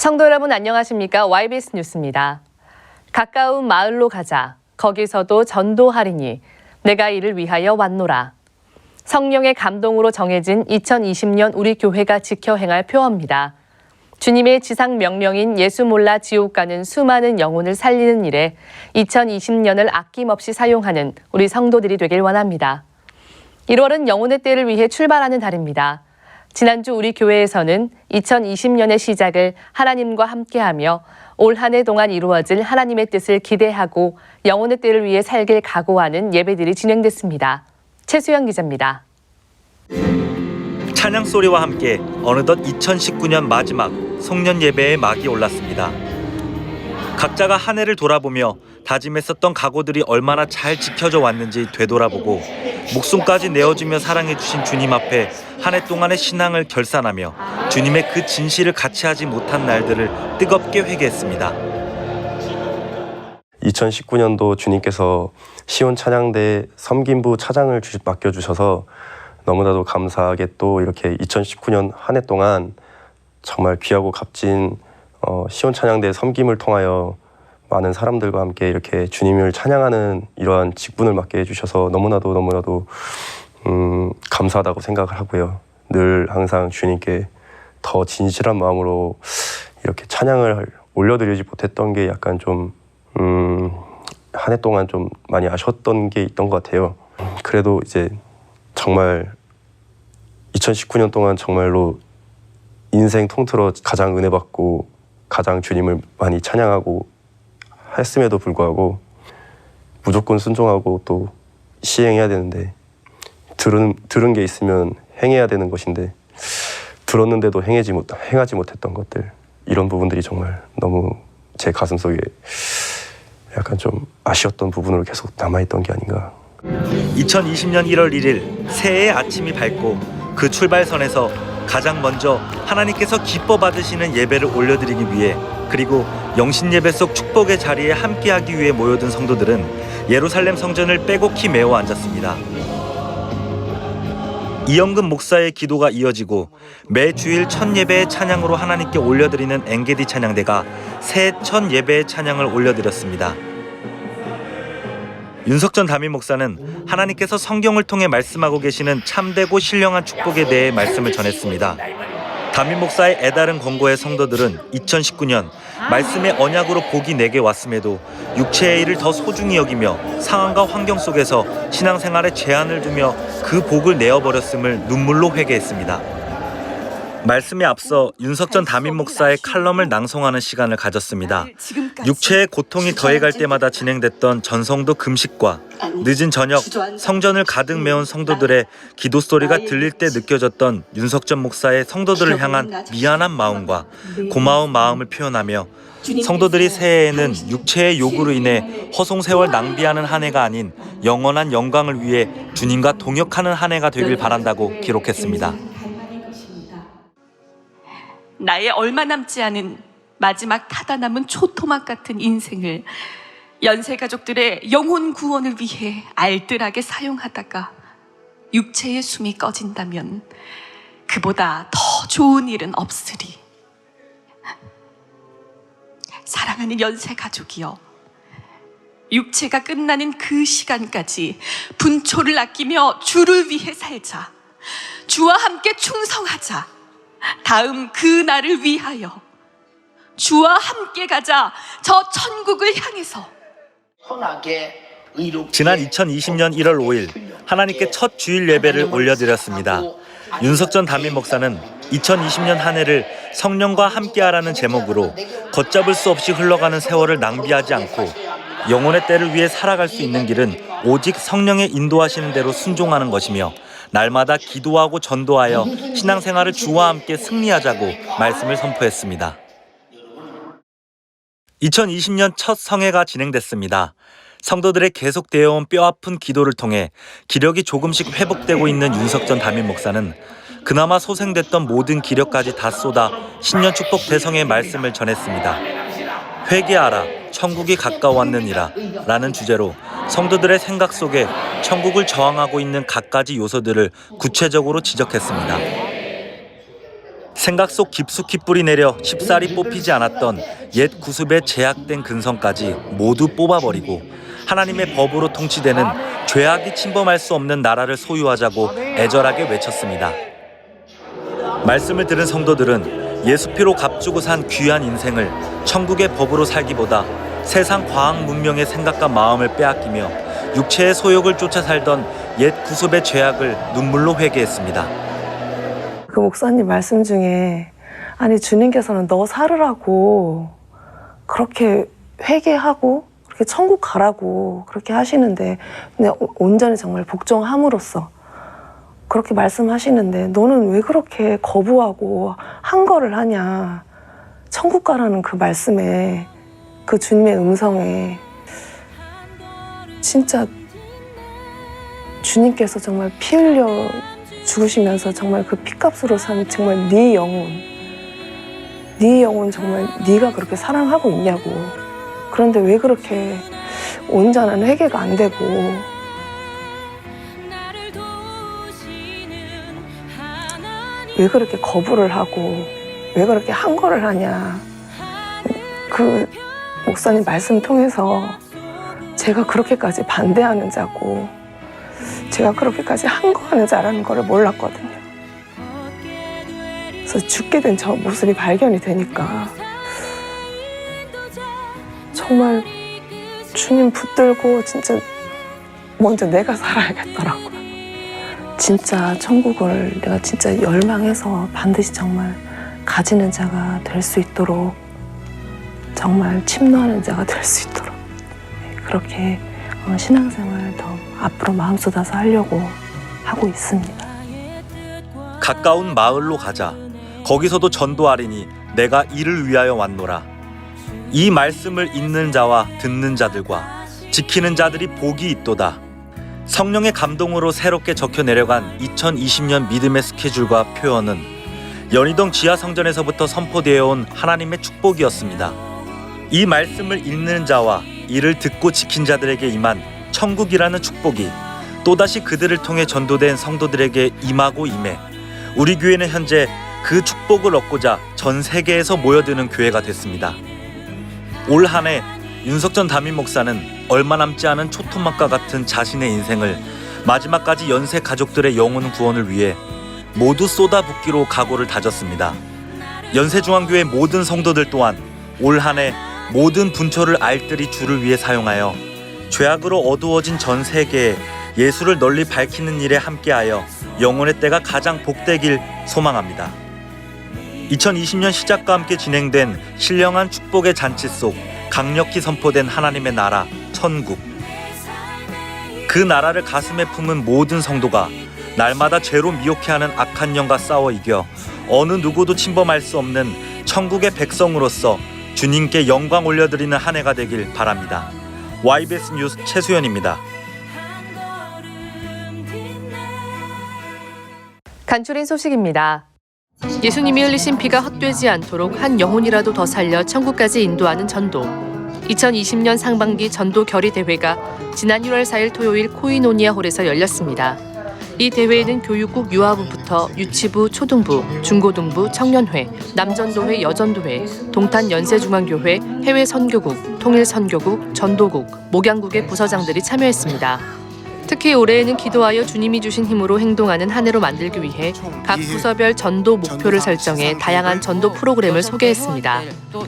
성도 여러분 안녕하십니까? YBS 뉴스입니다. 가까운 마을로 가자. 거기서도 전도하리니 내가 이를 위하여 왔노라. 성령의 감동으로 정해진 2020년 우리 교회가 지켜 행할 표어입니다. 주님의 지상 명령인 예수 몰라 지옥 가는 수많은 영혼을 살리는 일에 2020년을 아낌없이 사용하는 우리 성도들이 되길 원합니다. 1월은 영혼의 때를 위해 출발하는 달입니다. 지난주 우리 교회에서는 2020년의 시작을 하나님과 함께하며 올 한 해 동안 이루어질 하나님의 뜻을 기대하고 영혼의 때를 위해 살길 각오하는 예배들이 진행됐습니다. 최수영 기자입니다. 찬양 소리와 함께 어느덧 2019년 마지막 송년 예배의 막이 올랐습니다. 각자가 한 해를 돌아보며 다짐했었던 각오들이 얼마나 잘 지켜져 왔는지 되돌아보고 목숨까지 내어주며 사랑해주신 주님 앞에 한 해 동안의 신앙을 결산하며 주님의 그 진실을 같이 하지 못한 날들을 뜨겁게 회개했습니다. 2019년도 주님께서 시온 찬양대 섬김부 차장을 맡겨주셔서 너무나도 감사하게 또 이렇게 2019년 한 해 동안 정말 귀하고 값진 시온 찬양대 섬김을 통하여 많은 사람들과 함께 이렇게 주님을 찬양하는 이러한 직분을 맡게 해주셔서 너무나도 감사하다고 생각을 하고요. 늘 항상 주님께 더 진실한 마음으로 이렇게 찬양을 올려드리지 못했던 게 약간 좀 한 해 동안 좀 많이 아쉬웠던 게 있던 것 같아요. 그래도 이제 정말 2019년 동안 정말로 인생 통틀어 가장 은혜 받고 가장 주님을 많이 찬양하고 했음에도 불구하고 무조건 순종하고 또 시행해야 되는데 들은 게 있으면 행해야 되는 것인데 들었는데도 행하지 못했던 것들, 이런 부분들이 정말 너무 제 가슴속에 약간 좀 아쉬웠던 부분으로 계속 남아있던 게 아닌가. 2020년 1월 1일 새해의 아침이 밝고 그 출발선에서 가장 먼저 하나님께서 기뻐 받으시는 예배를 올려드리기 위해, 그리고 영신 예배 속 축복의 자리에 함께하기 위해 모여든 성도들은 예루살렘 성전을 빼곡히 메워 앉았습니다. 이영금 목사의 기도가 이어지고 매 주일 첫 예배의 찬양으로 하나님께 올려드리는 엔게디 찬양대가 새해 첫 예배의 찬양을 올려드렸습니다. 윤석전 담임 목사는 하나님께서 성경을 통해 말씀하고 계시는 참되고 신령한 축복에 대해 말씀을 전했습니다. 담임 목사의 애다른 권고에 성도들은 2019년 말씀의 언약으로 복이 내게 왔음에도 육체의 일을 더 소중히 여기며 상황과 환경 속에서 신앙생활에 제한을 두며 그 복을 내어버렸음을 눈물로 회개했습니다. 말씀에 앞서 윤석전 담임 목사의 칼럼을 낭송하는 시간을 가졌습니다. 육체의 고통이 더해갈 때마다 진행됐던 전성도 금식과 늦은 저녁 성전을 가득 메운 성도들의 기도 소리가 들릴 때 느껴졌던 윤석전 목사의 성도들을 향한 미안한 마음과 고마운 마음을 표현하며 성도들이 새해에는 육체의 요구로 인해 허송세월 낭비하는 한 해가 아닌 영원한 영광을 위해 주님과 동역하는 한 해가 되길 바란다고 기록했습니다. 나의 얼마 남지 않은 마지막 타다 남은 초토막 같은 인생을 연세 가족들의 영혼 구원을 위해 알뜰하게 사용하다가 육체의 숨이 꺼진다면 그보다 더 좋은 일은 없으리. 사랑하는 연세 가족이여, 육체가 끝나는 그 시간까지 분초를 아끼며 주를 위해 살자. 주와 함께 충성하자. 다음 그 날을 위하여 주와 함께 가자. 저 천국을 향해서. 지난 2020년 1월 5일 하나님께 첫 주일 예배를 올려드렸습니다. 윤석전 담임 목사는 2020년 한 해를 성령과 함께하라는 제목으로 걷잡을 수 없이 흘러가는 세월을 낭비하지 않고 영혼의 때를 위해 살아갈 수 있는 길은 오직 성령의 인도하시는 대로 순종하는 것이며 날마다 기도하고 전도하여 신앙생활을 주와 함께 승리하자고 말씀을 선포했습니다. 2020년 첫 성회가 진행됐습니다. 성도들의 계속되어 온 뼈아픈 기도를 통해 기력이 조금씩 회복되고 있는 윤석전 담임 목사는 그나마 소생됐던 모든 기력까지 다 쏟아 신년 축복 대성의 말씀을 전했습니다. 회개하라, 천국이 가까웠느니라 라는 주제로 성도들의 생각 속에 천국을 저항하고 있는 갖가지 요소들을 구체적으로 지적했습니다. 생각 속 깊숙이 뿌리 내려 쉽사리 뽑히지 않았던 옛 구습의 제약된 근성까지 모두 뽑아버리고 하나님의 법으로 통치되는 죄악이 침범할 수 없는 나라를 소유하자고 애절하게 외쳤습니다. 말씀을 들은 성도들은 예수 피로 값주고 산 귀한 인생을 천국의 법으로 살기보다 세상 과학 문명의 생각과 마음을 빼앗기며 육체의 소욕을 쫓아 살던 옛 구습의 죄악을 눈물로 회개했습니다. 그 목사님 말씀 중에 아니 주님께서는 너 살으라고 그렇게 회개하고 그렇게 천국 가라고 그렇게 하시는데 그냥 온전히 정말 복종함으로써 그렇게 말씀하시는데 너는 왜 그렇게 거부하고 항거를 하냐. 천국 가라는 그 말씀에 그 주님의 음성에 진짜 주님께서 정말 피 흘려 죽으시면서 정말 그 피값으로 산 정말 네 영혼 정말 네가 그렇게 사랑하고 있냐고. 그런데 왜 그렇게 온전한 회개가 안 되고 왜 그렇게 거부를 하고 왜 그렇게 항거를 하냐. 그 목사님 말씀 통해서 제가 그렇게까지 반대하는 자고 제가 그렇게까지 항거하는 자라는 걸 몰랐거든요. 그래서 죽게 된 저 모습이 발견이 되니까 정말 주님 붙들고 진짜 먼저 내가 살아야겠더라고요. 진짜 천국을 내가 진짜 열망해서 반드시 정말 가지는 자가 될 수 있도록 정말 침노하는 자가 될 수 있도록 그렇게 신앙생활 더 앞으로 마음 쏟아서 하려고 하고 있습니다. 가까운 마을로 가자. 거기서도 전도하리니 내가 이를 위하여 왔노라. 이 말씀을 읽는 자와 듣는 자들과 지키는 자들이 복이 있도다. 성령의 감동으로 새롭게 적혀 내려간 2020년 믿음의 스케줄과 표현은 연희동 지하성전에서부터 선포되어 온 하나님의 축복이었습니다. 이 말씀을 읽는 자와 이를 듣고 지킨 자들에게 임한 천국이라는 축복이 또다시 그들을 통해 전도된 성도들에게 임하고 임해 우리 교회는 현재 그 축복을 얻고자 전 세계에서 모여드는 교회가 됐습니다. 올 한 해 윤석전 담임 목사는 얼마 남지 않은 초토막과 같은 자신의 인생을 마지막까지 연세 가족들의 영혼 구원을 위해 모두 쏟아붓기로 각오를 다졌습니다. 연세중앙교회 모든 성도들 또한 올 한 해 모든 분초를 알뜰히 주를 위해 사용하여 죄악으로 어두워진 전 세계에 예수를 널리 밝히는 일에 함께하여 영혼의 때가 가장 복되길 소망합니다. 2020년 시작과 함께 진행된 신령한 축복의 잔치 속 강력히 선포된 하나님의 나라, 천국. 그 나라를 가슴에 품은 모든 성도가 날마다 죄로 미혹해하는 악한 영과 싸워 이겨 어느 누구도 침범할 수 없는 천국의 백성으로서 주님께 영광 올려드리는 한 해가 되길 바랍니다. YBS 뉴스 최수연입니다. 간추린 소식입니다. 예수님이 흘리신 피가 헛되지 않도록 한 영혼이라도 더 살려 천국까지 인도하는 전도. 2020년 상반기 전도 결의 대회가 지난 1월 4일 토요일 코이노니아 홀에서 열렸습니다. 이 대회에는 교육국 유아부부터 유치부, 초등부, 중고등부, 청년회, 남전도회, 여전도회, 동탄연세중앙교회, 해외선교국, 통일선교국, 전도국, 목양국의 부서장들이 참여했습니다. 특히 올해에는 기도하여 주님이 주신 힘으로 행동하는 한 해로 만들기 위해 각 부서별 전도 목표를 설정해 다양한 전도 프로그램을 소개했습니다.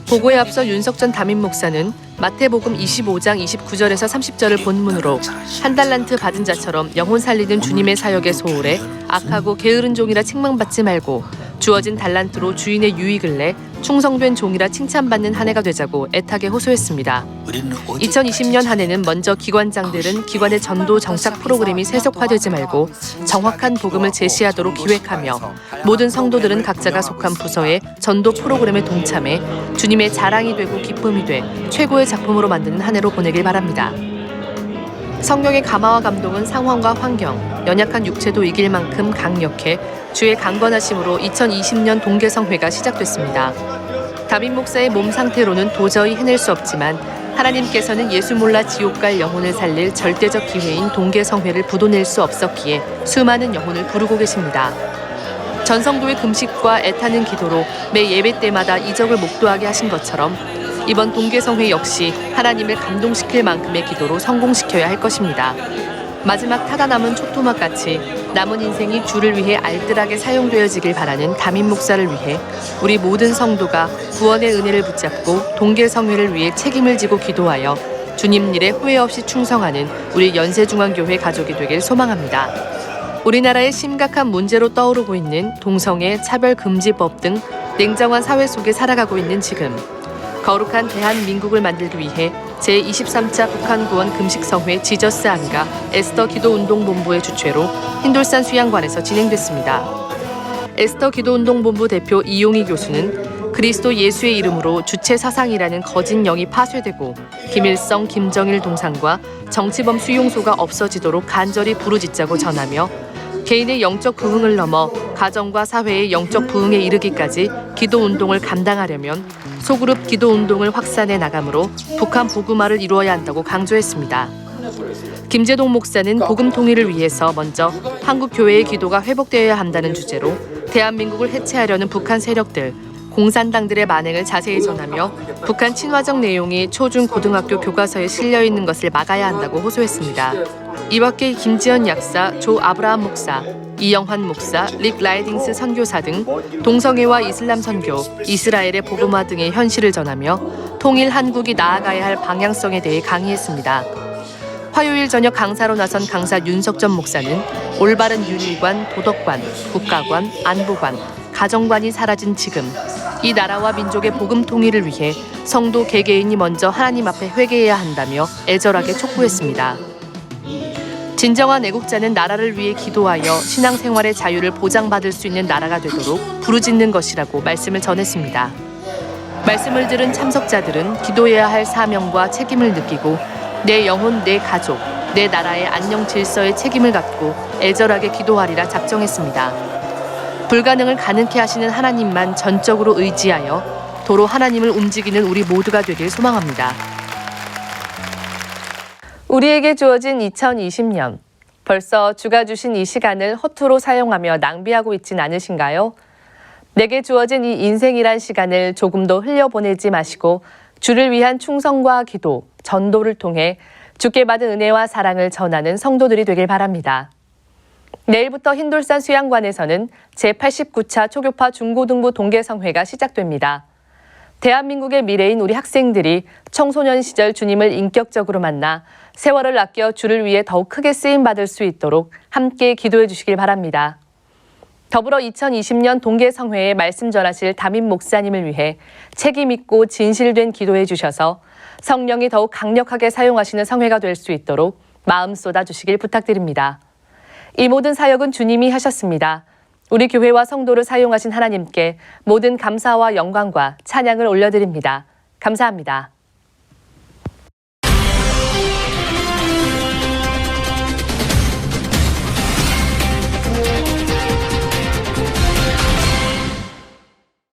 보고에 앞서 윤석전 담임 목사는 마태복음 25장 29절에서 30절을 본문으로 한 달란트 받은 자처럼 영혼 살리는 주님의 사역에 소홀해 악하고 게으른 종이라 책망받지 말고 주어진 달란트로 주인의 유익을 내 충성된 종이라 칭찬받는 한 해가 되자고 애타게 호소했습니다. 2020년 한 해는 먼저 기관장들은 기관의 전도 정착 프로그램이 세속화되지 말고 정확한 복음을 제시하도록 기획하며 모든 성도들은 각자가 속한 부서의 전도 프로그램에 동참해 주님의 자랑이 되고 기쁨이 돼 최고의 작품으로 만드는 한 해로 보내길 바랍니다. 성령의 감화와 감동은 상황과 환경, 연약한 육체도 이길 만큼 강력해 주의 강건하심으로 2020년 동계성회가 시작됐습니다. 담임 목사의 몸 상태로는 도저히 해낼 수 없지만 하나님께서는 예수 몰라 지옥 갈 영혼을 살릴 절대적 기회인 동계성회를 부도낼 수 없었기에 수많은 영혼을 부르고 계십니다. 전성도의 금식과 애타는 기도로 매 예배 때마다 이적을 목도하게 하신 것처럼 이번 동계성회 역시 하나님을 감동시킬 만큼의 기도로 성공시켜야 할 것입니다. 마지막 타다 남은 초토막같이 남은 인생이 주를 위해 알뜰하게 사용되어지길 바라는 담임 목사를 위해 우리 모든 성도가 구원의 은혜를 붙잡고 동계성회를 위해 책임을 지고 기도하여 주님 일에 후회 없이 충성하는 우리 연세중앙교회 가족이 되길 소망합니다. 우리나라의 심각한 문제로 떠오르고 있는 동성애, 차별금지법 등 냉정한 사회 속에 살아가고 있는 지금 거룩한 대한민국을 만들기 위해 제23차 북한구원 금식성회 지저스함과 에스더 기도운동본부의 주최로 흰돌산 수양관에서 진행됐습니다. 에스더 기도운동본부 대표 이용희 교수는 그리스도 예수의 이름으로 주체 사상이라는 거짓 영이 파쇄되고 김일성, 김정일 동상과 정치범 수용소가 없어지도록 간절히 부르짖자고 전하며 개인의 영적 부흥을 넘어 가정과 사회의 영적 부흥에 이르기까지 기도운동을 감당하려면 소그룹 기도운동을 확산해 나가므로 북한 복음화를 이루어야 한다고 강조했습니다. 김재동 목사는 복음 통일을 위해서 먼저 한국 교회의 기도가 회복되어야 한다는 주제로 대한민국을 해체하려는 북한 세력들, 공산당들의 만행을 자세히 전하며 북한 친화적 내용이 초중 고등학교 교과서에 실려 있는 것을 막아야 한다고 호소했습니다. 이와 함께 김지연 약사, 조 아브라함 목사, 이영환 목사, 릭 라이딩스 선교사 등 동성애와 이슬람 선교, 이스라엘의 복음화 등의 현실을 전하며 통일 한국이 나아가야 할 방향성에 대해 강의했습니다. 화요일 저녁 강사로 나선 강사 윤석전 목사는 올바른 윤리관, 도덕관, 국가관, 안보관, 가정관이 사라진 지금 이 나라와 민족의 복음 통일을 위해 성도 개개인이 먼저 하나님 앞에 회개해야 한다며 애절하게 촉구했습니다. 진정한 애국자는 나라를 위해 기도하여 신앙생활의 자유를 보장받을 수 있는 나라가 되도록 부르짖는 것이라고 말씀을 전했습니다. 말씀을 들은 참석자들은 기도해야 할 사명과 책임을 느끼고 내 영혼, 내 가족, 내 나라의 안녕 질서에 책임을 갖고 애절하게 기도하리라 작정했습니다. 불가능을 가능케 하시는 하나님만 전적으로 의지하여 도로 하나님을 움직이는 우리 모두가 되길 소망합니다. 우리에게 주어진 2020년, 벌써 주가 주신 이 시간을 허투루 사용하며 낭비하고 있진 않으신가요? 내게 주어진 이 인생이란 시간을 조금도 흘려보내지 마시고 주를 위한 충성과 기도, 전도를 통해 주께 받은 은혜와 사랑을 전하는 성도들이 되길 바랍니다. 내일부터 흰돌산 수양관에서는 제89차 초교파 중고등부 동계성회가 시작됩니다. 대한민국의 미래인 우리 학생들이 청소년 시절 주님을 인격적으로 만나 세월을 아껴 주를 위해 더욱 크게 쓰임받을 수 있도록 함께 기도해 주시길 바랍니다. 더불어 2020년 동계성회에 말씀 전하실 담임 목사님을 위해 책임 있고 진실된 기도해 주셔서 성령이 더욱 강력하게 사용하시는 성회가 될 수 있도록 마음 쏟아 주시길 부탁드립니다. 이 모든 사역은 주님이 하셨습니다. 우리 교회와 성도를 사용하신 하나님께 모든 감사와 영광과 찬양을 올려드립니다. 감사합니다.